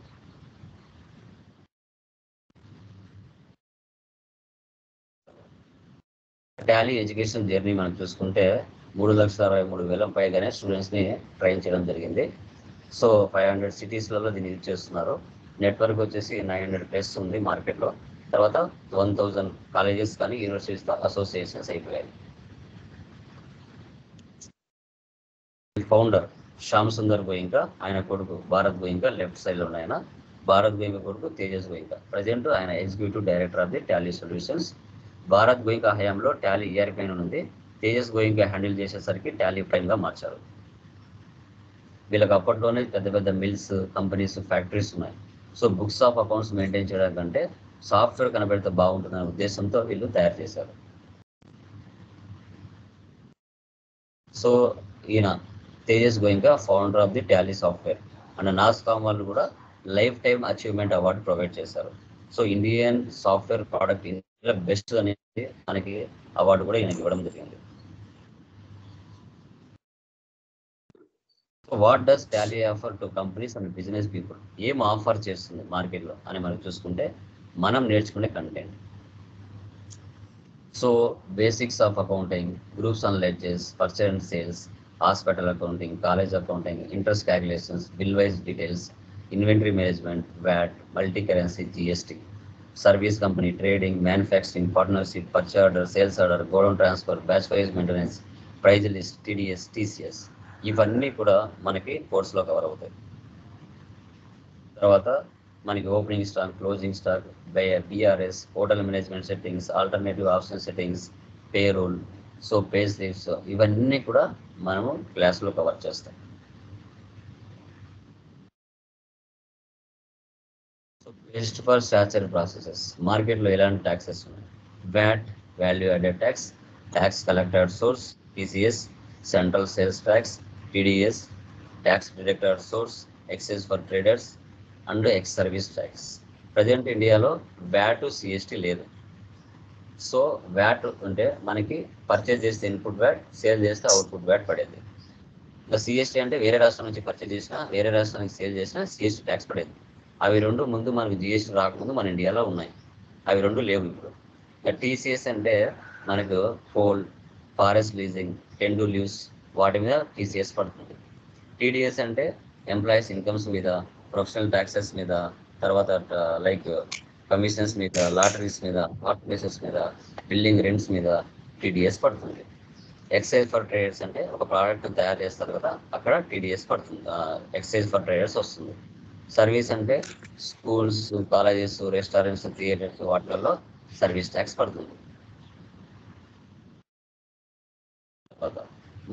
టాలీ ఎడ్యుకేషన్ జర్నీ మనం చూసుకుంటే 3,63,000 పైగానే స్టూడెంట్స్ని ట్రైన్ చేయడం జరిగింది. సో 500 సిటీస్లలో దీన్ని యూజ్ చేస్తున్నారు. నెట్వర్క్ వచ్చేసి 900 ప్లస్ ఉంది మార్కెట్లో. తర్వాత 1,000 కాలేజెస్ కానీ యూనివర్సిటీస్తో అసోసియేషన్స్ అయిపోయాయి. ఫౌండర్ శ్యామ్ సుందర్ గోయింకా, ఆయన కొడుకు భారత్ గోయింకా లెఫ్ట్ సైడ్లో ఉన్న ఆయన. భారత్ గోయింకా కొడుకు తేజస్ గోయింకా. ప్రజెంట్ ఆయన executive director of the Tally solutions. Bharat Goenka హయాంలో టాలీ ఈఆర్పి ఉంది. తేజస్ గోయింకా హ్యాండిల్ చేసేసరికి టాలీ ప్రైమ్గా మార్చారు. వీళ్ళకి అప్పట్లోనే పెద్ద పెద్ద మిల్స్, కంపెనీస్, ఫ్యాక్టరీస్ ఉన్నాయి. So books of accounts maintain చేయడం కంటే సాఫ్ట్వేర్ కనబడితే బాగుంటుందనే ఉద్దేశంతో వీళ్ళు తయారు చేశారు. సో ఈయన Tejas Goenka founder of the Tally software. And NASSCOM వాళ్ళు కూడా life time achievement award provide చేశారు. So Indian software product India best అనేది మనకి అవార్డు కూడా ఈయనకి ఇవ్వడం జరిగింది. What does Tally offer to companies and business people? ఏం ఆఫర్ చేస్తుంది మార్కెట్లో అని మనం చూసుకుంటే, మనం నేర్చుకునే content. So basics of accounting, groups and ledgers, purchase and sales, hospital accounting, college accounting, interest calculations, bill wise details, inventory management, VAT, multi currency, GST, service company, trading, manufacturing, partnership, purchase order, sales order, godown transfer, batch wise maintenance, price list, TDS, TCS, ఇవన్నీ కూడా మనకి కోర్సులో cover అవుతాయి. తర్వాత మనకి opening stock, closing stock, BRS, hotel management settings, alternative option settings, payroll, so pay slips, ఇవన్నీ కూడా మనము క్లాస్లో కవర్ చేస్తాం. So based for statutory processes, మార్కెట్లో ఎలాంటి ట్యాక్సెస్ ఉన్నాయి? VAT, value added tax, tax collected source, TCS, central sales tax, TDS, tax deducted source, excise for traders and ex service tax. Present ఇండియాలో VAT, CST లేదు. So VAT అంటే మనకి purchase చేస్తే input VAT, sale చేస్తే output VAT పడేది. ఇంకా CST అంటే వేరే రాష్ట్రం నుంచి పర్చేజ్ చేసినా, వేరే రాష్ట్రానికి సేల్ చేసినా సిఎస్టీ ట్యాక్స్ పడేది. అవి రెండు ముందు మనకు జిఎస్టీ రాకముందు మన ఇండియాలో ఉన్నాయి, అవి రెండు లేవు ఇప్పుడు. ఇంకా టీసీఎస్ అంటే మనకు coal, forest leasing, tendu leaves, వాటి మీద టీసీఎస్ పడుతుంది. టీడీఎస్ అంటే ఎంప్లాయీస్ ఇన్కమ్స్ మీద, ప్రొఫెషనల్ ట్యాక్సెస్ మీద, తర్వాత లైక్ కమిషన్స్ మీద, లాటరీస్ మీద, హాట్ ప్లేసెస్ మీద, బిల్డింగ్ రెంట్స్ మీద టీడీఎస్ పడుతుంది. ఎక్సైజ్ ఫర్ ట్రేడర్స్ అంటే ఒక ప్రోడక్ట్ తయారు చేస్తారు కదా, అక్కడ టీడీఎస్ పడుతుంది, ఎక్సైజ్ ఫర్ ట్రేడర్స్ వస్తుంది. సర్వీస్ అంటే స్కూల్స్, కాలేజెస్, రెస్టారెంట్స్, థియేటర్స్, వాటిల్లో సర్వీస్ ట్యాక్స్ పడుతుంది.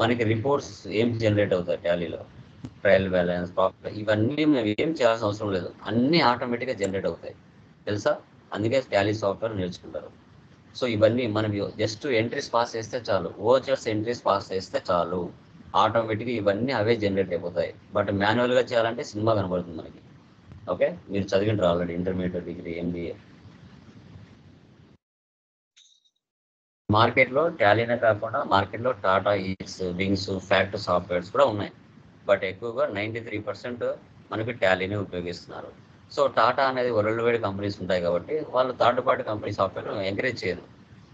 మనకి రిపోర్ట్స్ ఏం జనరేట్ అవుతాయి టాలీలో? ట్రయల్ బ్యాలెన్స్, ప్రాఫిట్, ఇవన్నీ మేము ఏం చేయాల్సిన అవసరం లేదు, అన్నీ ఆటోమేటిక్గా జనరేట్ అవుతాయి తెలుసా. అందుకే టాలీ సాఫ్ట్వేర్ నేర్చుకుంటారు. సో ఇవన్నీ మనం జస్ట్ ఎంట్రీస్ పాస్ చేస్తే చాలు, ఓచర్స్ ఎంట్రీస్ పాస్ చేస్తే చాలు, ఆటోమేటిక్గా ఇవన్నీ అవే జనరేట్ అయిపోతాయి. బట్ మాన్యువల్గా చేయాలంటే సినిమా కనబడుతుంది మనకి. ఓకే, మీరు చదివింటారు ఆల్రెడీ ఇంటర్మీడియట్, డిగ్రీ, ఎంబీఏ. మార్కెట్లో టాలీనే కాకుండా మార్కెట్లో Tata is, wings, fact softwares కూడా ఉన్నాయి. బట్ ఎక్కువగా 93% మనకి టాలీని ఉపయోగిస్తున్నారు. సో టాటా అనేది వరల్డ్ వైడ్ కంపెనీస్ ఉంటాయి కాబట్టి వాళ్ళు third party company software encourage చేయరు.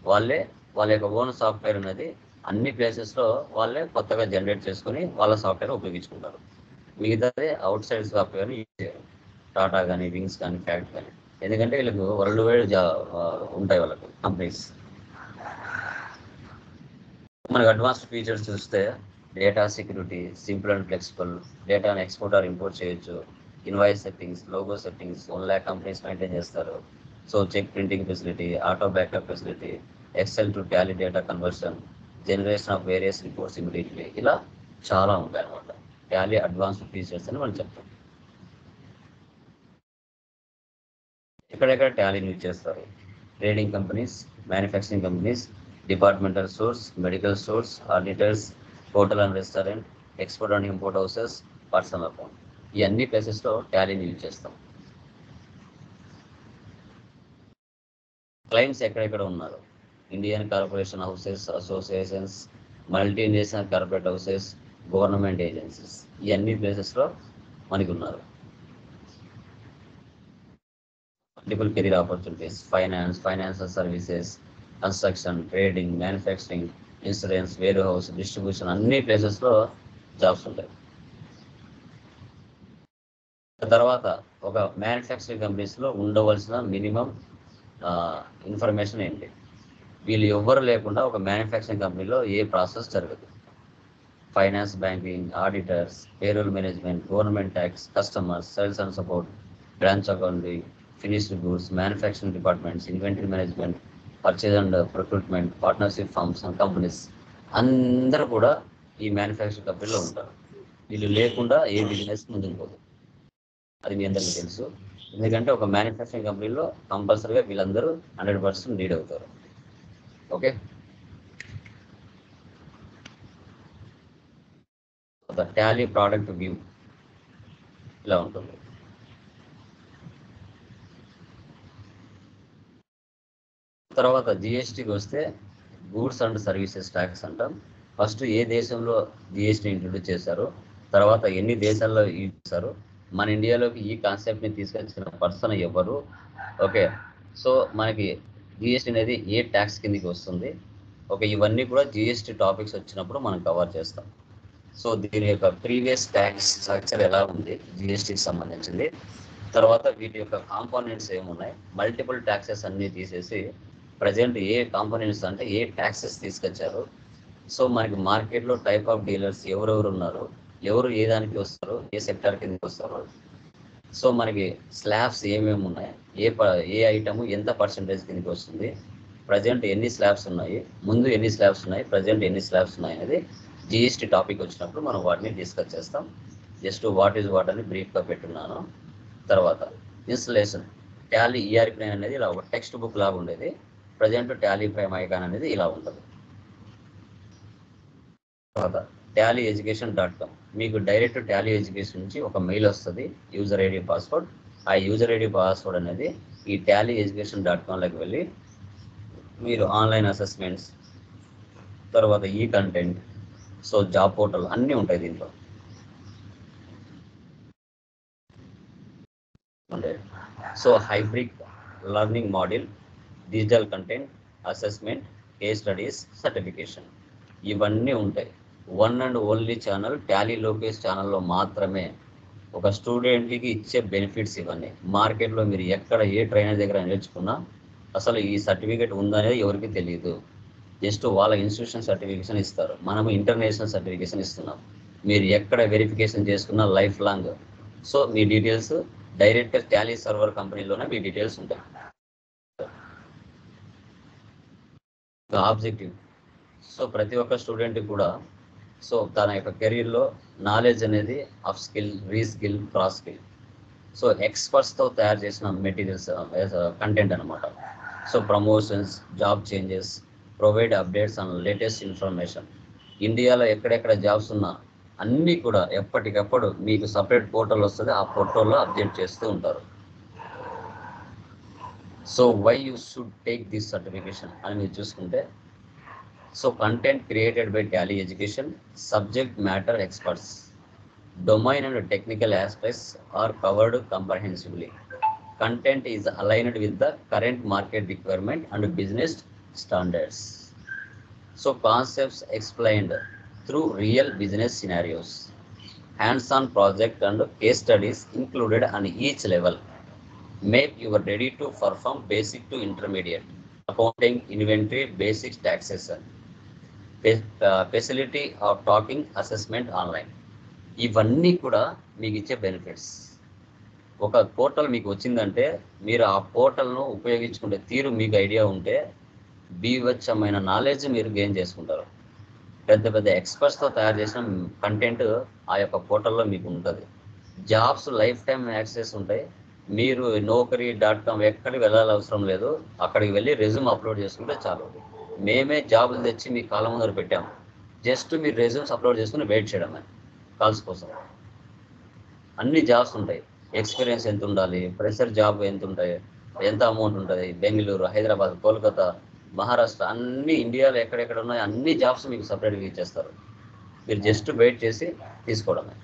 వాళ్ళ యొక్క ఓన్ సాఫ్ట్వేర్ అనేది అన్ని ప్లేసెస్లో వాళ్ళే కొత్తగా జనరేట్ చేసుకుని వాళ్ళ సాఫ్ట్వేర్ ఉపయోగించుకుంటారు. మిగతాది అవుట్ సైడ్ సాఫ్ట్వేర్ని యూజ్ చేయరు, టాటా కానీ, వింగ్స్ కానీ, ఫ్యాక్ట్ కానీ. ఎందుకంటే వీళ్ళకు వరల్డ్ వైడ్ ఉంటాయి వాళ్ళకు కంపెనీస్. మనకు అడ్వాన్స్డ్ ఫీచర్స్ చూస్తే data security, simple and flexible, డేటాను ఎక్స్పోర్ట్ ఆర్ ఇంపోర్ట్ చేయొచ్చు, invoice settings, logo settings 1 lakh companies maintain చేస్తారు. So cheque printing facility, auto backup facility, excel to Tally data conversion, generation of various reports immediately, ఇలా చాలా ఉంటాయి అన్నమాట. Tally advanced features అని మనం చెప్తాం. ఎక్కడెక్కడ టాలీని యూజ్ చేస్తారు? Trading companies, manufacturing companies, departmental stores, medical stores, auditors, hotel and restaurant, export and import houses, personal account, ఈ అన్ని ప్లేసెస్లో టాలీని యూజ్ చేస్తాం. క్లయింట్స్ ఎక్కడెక్కడ ఉన్నారు? Indian corporation houses, associations, multinational corporate houses, government agencies, ఈ అన్ని ప్లేసెస్లో మనకి ఉన్నారు. Multiple career opportunities, finance, financial services, construction, trading, manufacturing, insurance, warehouse, distribution, అన్ని ప్లేసెస్లో జాబ్స్ ఉంటాయి. తర్వాత ఒక మ్యానుఫ్యాక్చరింగ్ కంపెనీస్లో ఉండవలసిన మినిమం ఇన్ఫర్మేషన్ ఏంటి? వీళ్ళు ఎవ్వరు లేకుండా ఒక మ్యానుఫ్యాక్చరింగ్ కంపెనీలో ఏ ప్రాసెస్ జరగదు. Finance, banking, auditors, payroll management, government tax, customers, sales and support, branch accounting, finished goods, manufacturing departments, inventory management, purchase and procurement, partnership firms and companies, అందరూ కూడా ఈ మ్యానుఫ్యాక్చరింగ్ కంపెనీలో ఉంటారు. వీళ్ళు లేకుండా ఏ బిజినెస్ ముందుకు పోదు, అది మీ అందరికీ తెలుసు. ఎందుకంటే ఒక మ్యానుఫ్యాక్చరింగ్ కంపెనీలో కంపల్సరీగా వీళ్ళందరూ 100% లీడ్ అవుతారు. Okay, the Tally product view ఇలా ఉంటుంది. తర్వాత జిఎస్టీకి వస్తే గూడ్స్ అండ్ సర్వీసెస్ ట్యాక్స్ అంటాం. ఫస్ట్ ఏ దేశంలో జిఎస్టీ ఇంట్రొడ్యూస్ చేశారు, తర్వాత ఎన్ని దేశాల్లో యూజ్ చేశారు, మన ఇండియాలోకి ఈ కాన్సెప్ట్ని తీసుకొచ్చిన పర్సన్ ఎవరు, ఓకే, సో మనకి జిఎస్టీ అనేది ఏ ట్యాక్స్ కిందకి వస్తుంది, ఓకే, ఇవన్నీ కూడా జిఎస్టీ టాపిక్స్ వచ్చినప్పుడు మనం కవర్ చేస్తాం. సో దీని యొక్క ప్రీవియస్ ట్యాక్స్ స్ట్రక్చర్ ఎలా ఉంది జిఎస్టీకి సంబంధించింది, తర్వాత వీటి యొక్క కాంపోనెంట్స్ ఏమున్నాయి, మల్టిపుల్ ట్యాక్సెస్ అన్నీ తీసేసి ప్రజెంట్ ఏ కాంపోనెంట్స్ అంటే ఏ ట్యాక్సెస్ తీసుకొచ్చారు, సో మనకి మార్కెట్లో టైప్ ఆఫ్ డీలర్స్ ఎవరెవరు ఉన్నారు, ఎవరు ఏ దానికి వస్తారు, ఏ సెక్టార్ కిందకి వస్తారు, సో మనకి స్లాబ్స్ ఏమేమి ఉన్నాయి, ఏ ఐటమ్ ఎంత పర్సెంటేజ్ కిందకి వస్తుంది, ప్రజెంట్ ఎన్ని స్లాబ్స్ ఉన్నాయి, ముందు ఎన్ని స్లాబ్స్ ఉన్నాయి, ప్రజెంట్ ఎన్ని స్లాబ్స్ ఉన్నాయి అనేది జిఎస్టీ టాపిక్ వచ్చినప్పుడు మనం వాటిని డిస్కస్ చేస్తాం. జస్ట్ వాట్ ఈజ్ వాట్ అని బ్రీఫ్గా పెట్టున్నాను. తర్వాత ఇన్స్టలేషన్ టాలీ ఈఆర్పి ప్రైమ్ అనేది ఇలా ఒక టెక్స్ట్ బుక్ లాగా ఉండేది, ప్రజెంట్ టాలీ ప్రైమ్ ఐకాన్ అనేది ఇలా ఉంటుంది. తర్వాత tallyeducation.com మీకు డైరెక్ట్ టాలీ ఎడ్యుకేషన్ నుంచి ఒక మెయిల్ వస్తుంది, యూజర్ ఐడి పాస్వర్డ్. ఆ యూజర్ ఐడి పాస్వర్డ్ అనేది ఈ tallyeducation.comలోకి వెళ్ళి మీరు ఆన్లైన్ అసెస్మెంట్స్, తర్వాత ఈ కంటెంట్, సో జాబ్ పోర్టల్ అన్నీ ఉంటాయి దీంట్లో. So hybrid learning model, digital content, assessment, case studies, certification ఇవన్నీ ఉంటాయి. One and only channel Tally Lokesh ఛానల్లో మాత్రమే ఒక స్టూడెంట్కి ఇచ్చే బెనిఫిట్స్ ఇవన్నీ. మార్కెట్లో మీరు ఎక్కడ ఏ ట్రైనర్ దగ్గర నేర్చుకున్నా అసలు ఈ సర్టిఫికేట్ ఉందనేది ఎవరికి తెలియదు. జస్ట్ వాళ్ళ ఇన్స్టిట్యూషన్ సర్టిఫికేషన్ ఇస్తారు, మనము ఇంటర్నేషనల్ సర్టిఫికేషన్ ఇస్తున్నాం. మీరు ఎక్కడ వెరిఫికేషన్ చేసుకున్నా లైఫ్ లాంగ్, సో మీ డీటెయిల్స్ డైరెక్ట్గా టాలీ సర్వర్ కంపెనీలోనే మీ డీటెయిల్స్ ఉంటాయి. ఆబ్జెక్టివ్, సో ప్రతి ఒక్క స్టూడెంట్కి కూడా సో తన యొక్క కెరీర్లో నాలెడ్జ్ అనేది up skill, reskill, cross skill, so ఎక్స్పర్ట్స్తో తయారు చేసిన మెటీరియల్స్ కంటెంట్ అనమాట. So promotions, job changes, provide updates and latest information. ఇండియాలో ఎక్కడెక్కడ జాబ్స్ ఉన్నా అన్నీ కూడా ఎప్పటికప్పుడు మీకు సపరేట్ పోర్టల్ వస్తుంది, ఆ పోర్టల్లో అప్డేట్ చేస్తూ ఉంటారు. So why you should take this certification అని మీరు చూసుకుంటే, so content created by Tally education, subject matter experts, domain and technical aspects are covered comprehensively. Content is aligned with the current market requirement and business standards. So concepts explained through real business scenarios, hands-on project and case studies included on each level. Make you ready to perform basic to intermediate accounting, inventory, basic taxation, facility of talking assessment online. ఇవన్నీ కూడా మీకు ఇచ్చే benefits. ఒక portal మీకు వచ్చిందంటే మీరు ఆ పోర్టల్ను ఉపయోగించుకునే తీరు మీకు ఐడియా ఉంటే బీవచ్చమైన నాలెడ్జ్ మీరు గెయిన్ చేసుకుంటారు. పెద్ద పెద్ద ఎక్స్పర్ట్స్తో తయారు చేసిన కంటెంట్ ఆ యొక్క పోర్టల్లో మీకు ఉంటుంది. జాబ్స్ లైఫ్ టైం యాక్సెస్ ఉంటాయి. మీరు naukri.com ఎక్కడికి వెళ్ళాలి అవసరం లేదు, అక్కడికి వెళ్ళి రెజ్యూమ్ అప్లోడ్ చేసుకుంటే చాలు. మేమే జాబులు తెచ్చి మీ కాలం ముందర పెట్టాము, జస్ట్ మీరు రెజ్యూమ్స్ అప్లోడ్ చేసుకుని వెయిట్ చేయడమే కాల్స్ కోసం. అన్ని జాబ్స్ ఉంటాయి. ఎక్స్పీరియన్స్ ఎంత ఉండాలి, ప్రెషర్ జాబ్ ఎంత ఉంటాయి, ఎంత అమౌంట్ ఉంటుంది, బెంగళూరు, హైదరాబాద్, కోల్కతా, మహారాష్ట్ర, అన్ని ఇండియాలో ఎక్కడెక్కడ ఉన్నాయో అన్ని జాబ్స్ మీకు సపరేట్గా ఇచ్చేస్తారు. మీరు జస్ట్ వెయిట్ చేసి తీసుకోవడమే,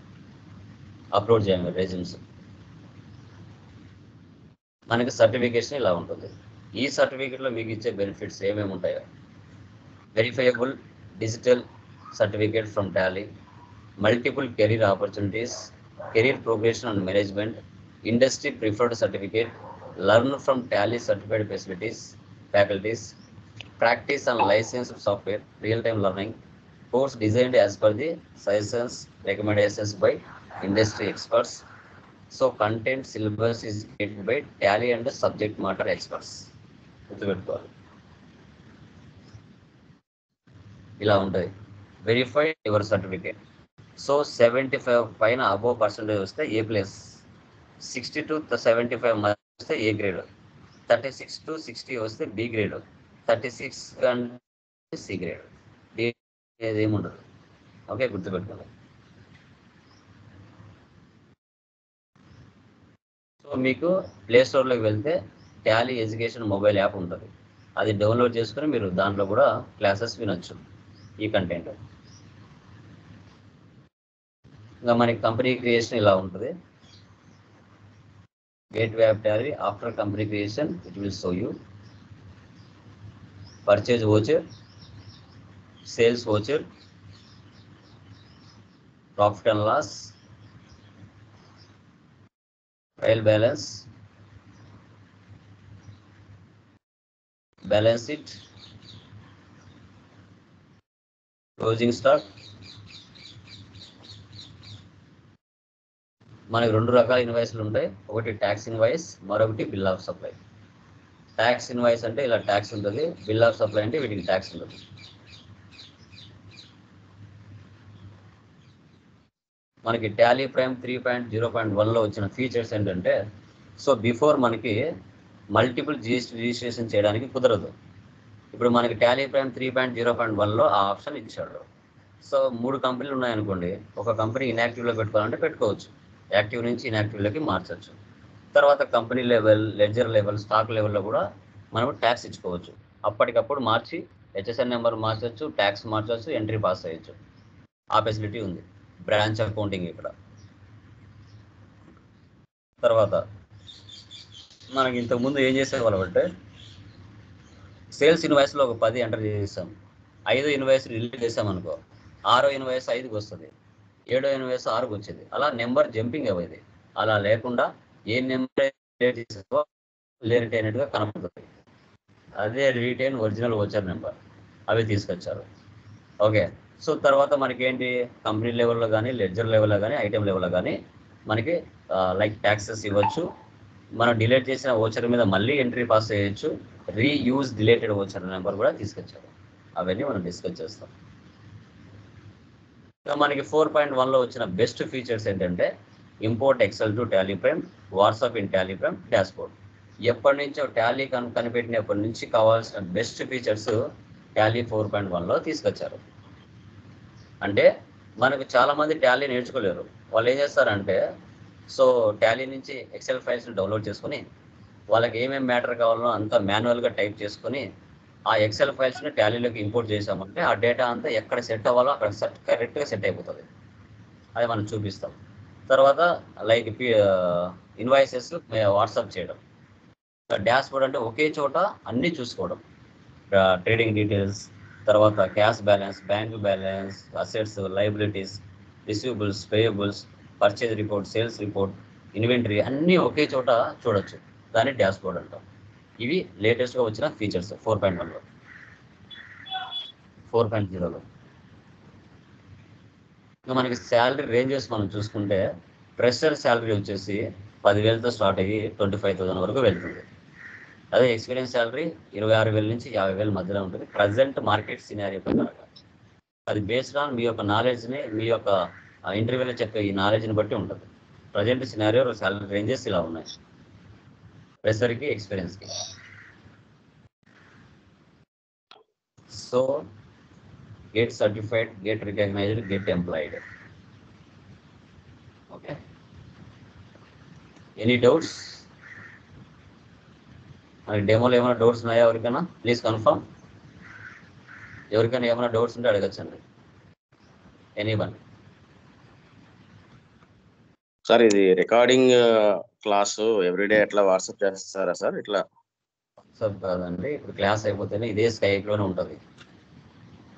అప్లోడ్ చేయండి రెజ్యూమ్స్. మనకి సర్టిఫికేషన్ ఇలా ఉంటుంది. ఈ సర్టిఫికేట్లో మీకు ఇచ్చే బెనిఫిట్స్ ఏమేమి ఉంటాయో, verifiable digital certificate from Tally, multiple career opportunities, career progression and management, industry preferred certificate, learn from Tally certified faculties, practice and licence software, real time learning, course designed as per the suggestions recommendations by industry experts. So content syllabus is created by Tally and subject matter experts. గుర్తుపెట్టుకోవాలి, ఇలా ఉంటుంది. Verify your certificate. So 75 పైన above percentage వస్తే A+, 60 to 75 వస్తే A grade, 36 to 60 వస్తే B grade, 36 అంటే C grade, ఏముండదు. Okay, గుర్తుపెట్టుకోవాలి. సో మీకు ప్లే స్టోర్లోకి వెళ్తే టాలీ ఎడ్యుకేషన్ మొబైల్ యాప్ ఉంటుంది, అది డౌన్లోడ్ చేసుకుని మీరు దాంట్లో కూడా క్లాసెస్ వినొచ్చు ఈ కంటెంట్. ఇంకా మనకి కంపెనీ క్రియేషన్ ఇలా ఉంటుంది. Gateway of Tally. After company creation, it will show you purchase voucher, sales voucher, profit and loss, trial balance, balance sheet, closing stock. మనకి రెండు రకాల ఇన్వాయిస్లు ఉంటాయి. ఒకటి ట్యాక్స్ ఇన్వాయిస్, మరొకటి bill of supply. Tax invoice అంటే ఇలా ట్యాక్స్ ఉంటుంది, bill of supply అంటే వీటికి ట్యాక్స్ ఉంటుంది. మనకి టాలీ ప్రైమ్ 3.0.1లో వచ్చిన ఫీచర్స్ ఏంటంటే, సో బిఫోర్ మనకి మల్టిపుల్ జిఎస్టీ రిజిస్ట్రేషన్ చేయడానికి కుదరదు. ఇప్పుడు మనకి టాలీ ప్రైమ్ 3.0.1లో ఆ ఆప్షన్ ఇచ్చాడు. సో 3 కంపెనీలు ఉన్నాయనుకోండి, ఒక కంపెనీ ఇన్యాక్టివ్లో పెట్టుకోవాలంటే పెట్టుకోవచ్చు, యాక్టివ్ నుంచి ఇన్యాక్టివ్లోకి మార్చవచ్చు. తర్వాత company level, ledger level, stock లెవెల్లో కూడా మనం ట్యాక్స్ ఇచ్చుకోవచ్చు. అప్పటికప్పుడు మార్చి హెచ్ఎస్ఎన్ నెంబర్ మార్చవచ్చు, ట్యాక్స్ మార్చవచ్చు, ఎంట్రీ పాస్ చేయొచ్చు. ఆ ఫెసిలిటీ ఉంది. బ్రాంచ్ అకౌంటింగ్ ఇక్కడ. తర్వాత మనకి ఇంతకుముందు ఏం చేసేవాళ్ళం అంటే, సేల్స్ ఇన్వాయిస్లో ఒక 10 ఎంటర్ చేసాం, 5 ఇన్వాయిస్ రిలీజ్ చేసామనుకో, 6వ ఇన్వాయిస్ 5కి వస్తుంది, 7వ ఇన్వాయిస్ 6కి వచ్చేది. అలా నెంబర్ జంపింగ్ అవ్వేది. అలా లేకుండా ఏ నెంబర్ రిలేట్ చేసేదో రిలేట్ అయినట్టుగా కనపడుతుంది. అదే రిటైన్ ఒరిజినల్ వచ్చర్ నెంబర్ అవి తీసుకొచ్చారు. ఓకే. సో తర్వాత మనకి ఏంటి, కంపెనీ లెవెల్లో కానీ, లెడ్జర్ లెవెల్లో కానీ, ఐటెం లెవెల్లో కానీ మనకి లైక్ ట్యాక్సెస్ ఇవ్వచ్చు. మనం డిలీట్ చేసిన ఓచర్ మీద మళ్ళీ ఎంట్రీ పాస్ చేయొచ్చు. రీయూజ్ డిలేటెడ్ ఓచర్ నెంబర్ కూడా తీసుకొచ్చారు. అవన్నీ మనం డిస్కస్ చేస్తాం. మనకి 4.1లో వచ్చిన బెస్ట్ ఫీచర్స్ ఏంటంటే, import Excel to Tally Prime, WhatsApp in Tally Prime, dashboard. ఎప్పటి నుంచో టాలీ కనిపెట్టినప్పటి నుంచి కావాల్సిన బెస్ట్ ఫీచర్స్ టాలీ 4.1లో తీసుకొచ్చారు. అంటే మనకు చాలామంది టాలీ నేర్చుకోలేరు. వాళ్ళు ఏం చేస్తారంటే, సో టాలీ నుంచి ఎక్సెల్ ఫైల్స్ని డౌన్లోడ్ చేసుకొని, వాళ్ళకి ఏమేమి మ్యాటర్ కావాలో అంతా మాన్యువల్గా టైప్ చేసుకొని, ఆ ఎక్సెల్ ఫైల్స్ని టాలీలోకి ఇంపోర్ట్ చేసామంటే ఆ డేటా అంతా ఎక్కడ సెట్ అవ్వాలో అక్కడ కరెక్ట్గా సెట్ అయిపోతుంది. అది మనం చూపిస్తాం. తర్వాత లైక్ ఇన్వాయిసెస్ వాట్సాప్ చేయడం. డాష్బోర్డ్ అంటే ఒకే చోట అన్నీ చూసుకోవడం. ట్రేడింగ్ డీటెయిల్స్, తర్వాత cash balance, bank balance, assets, liabilities, receivables, payables, purchase report, sales report, inventory అన్నీ ఒకే చోట చూడొచ్చు. దాన్ని డాష్బోర్డ్ అంటాం. ఇవి లేటెస్ట్గా వచ్చిన ఫీచర్స్ 4.1లో. 4.0లో ఇంకా మనకి శాలరీ రేంజెస్ మనం చూసుకుంటే, ఫ్రెషర్ శాలరీ వచ్చేసి 10,000తో స్టార్ట్ అయ్యి 25,000 వరకు వెళ్తుంది. అదే ఎక్స్పీరియన్స్ శాలరీ 26,000 నుంచి 50,000 మధ్యలో ఉంటుంది. ప్రజెంట్ మార్కెట్ సినారియో ప్రకారంగా అది బేస్డ్ ఆన్ మీ యొక్క నాలెడ్జ్ని, మీ యొక్క ఇంటర్వ్యూలో చెప్పే ఈ నాలెడ్జ్ని బట్టి ఉంటుంది. ప్రజెంట్ సినారియో శాలరీ రేంజెస్ ఇలా ఉన్నాయి ఫ్రెషర్కి, ఎక్స్పీరియన్స్కి. So get certified, get recognised, get employed. Okay. Any doubts? మనకి డెమోలో ఏమైనా డౌట్స్ ఉన్నాయా ఎవరికైనా? Please confirm. ఎవరికైనా ఏమైనా డౌట్స్ ఉంటే అడగచ్చండి. ఎనీవన్? సార్ ఇది రికార్డింగ్ క్లాసు ఎవ్రీడే ఎట్లా వాట్సాప్ చేస్తారా సార్? ఇట్లా వాట్సాప్ కాదండి, ఇప్పుడు క్లాస్ అయిపోతేనే ఇదే స్కైప్లోనే ఉంటుంది.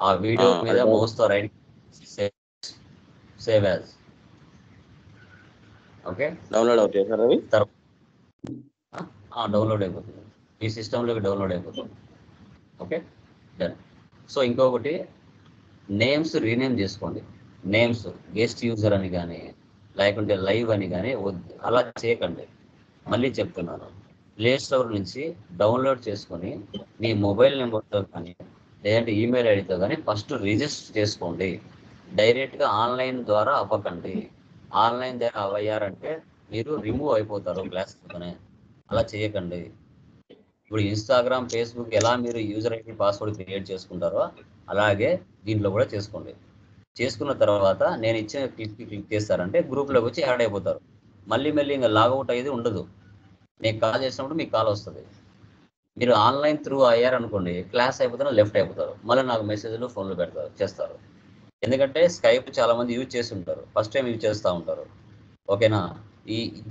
ఆ వీడియో మీద మౌస్తో right save as. Okay. Download అవుతాయి సార్ అవి? డౌన్లోడ్ అయిపోతుంది, ఈ సిస్టంలోకి డౌన్లోడ్ అయిపోతుంది. Okay, done. సో ఇంకొకటి, నేమ్స్ రీనేమ్ చేసుకోండి. నేమ్స్ గెస్ట్ యూజర్ అని కానీ, లేకుంటే లైవ్ అని కానీ అలా చేయకండి. మళ్ళీ చెప్తున్నాను, ప్లే స్టోర్ నుంచి డౌన్లోడ్ చేసుకొని మీ మొబైల్ నెంబర్తో కానీ లేదంటే ఈమెయిల్ ఐడితో కానీ ఫస్ట్ రిజిస్టర్ చేసుకోండి. డైరెక్ట్గా ఆన్లైన్ ద్వారా అవ్వకండి. ఆన్లైన్ ద్వారా అవ్వయ్యారంటే మీరు రిమూవ్ అయిపోతారు క్లాస్తోనే. అలా చేయకండి. ఇప్పుడు ఇన్స్టాగ్రామ్, ఫేస్బుక్ ఎలా మీరు యూజర్ ఐడి, పాస్వర్డ్ క్రియేట్ చేసుకుంటారో అలాగే దీంట్లో కూడా చేసుకోండి. చేసుకున్న తర్వాత నేను ఇచ్చిన క్లిక్ చేస్తారంటే గ్రూప్లోకి వచ్చి యాడ్ అయిపోతారు. మళ్ళీ ఇంకా లాగౌట్ అయ్యేది ఉండదు. నేను కాల్ చేసినప్పుడు మీకు కాల్ వస్తుంది. మీరు ఆన్లైన్ త్రూ అయ్యారనుకోండి, క్లాస్ అయిపోతే లెఫ్ట్ అయిపోతారు. మళ్ళీ నాకు మెసేజ్లు, ఫోన్లు చేస్తారు. ఎందుకంటే స్కైప్ చాలామంది యూజ్ చేసి ఉంటారు, ఫస్ట్ టైం యూజ్ చేస్తూ ఉంటారు. ఓకేనా?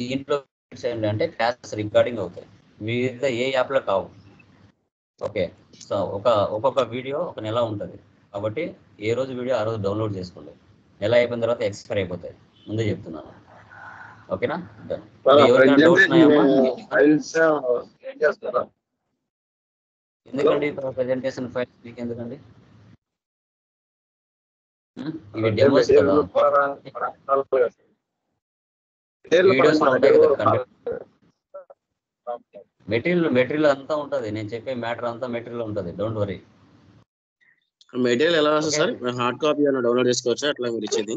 దీంట్లో ఏంటంటే క్లాస్ రికార్డింగ్ అవుతాయి, మిగతా ఏ యాప్లో కావు. ఓకే, సో ఒక్కొక్క వీడియో ఒక నెల ఉంటుంది కాబట్టి ఏ రోజు వీడియో ఆ రోజు డౌన్లోడ్ చేసుకోండి. నెల అయిపోయిన తర్వాత ఎక్స్పైర్ అయిపోతాయి, ముందే చెప్తున్నాను. ఓకేనా? ఎవరికైనా డౌట్స్ ఉన్నాయమ్మా? ఎందుకండి ప్రెజెంటేషన్ ఫైల్స్ మీకు ఎందుకండి? ఇవి డెమోస్ కదా, వీడియోస్ ఉంటాయి కదా, కంటెంట్ మెటీరియల్ అంతా ఉంటుంది. నేను చెప్పే మ్యాటర్ అంతా మెటీరియల్ ఉంటుంది, డోంట్ వరీ. మెటీరియల్ ఎలా వస్తుంది సార్? హార్డ్ కాపీ ఏమైనా డౌన్లోడ్ చేసుకోవచ్చా అట్లా మీరు ఇచ్చేది?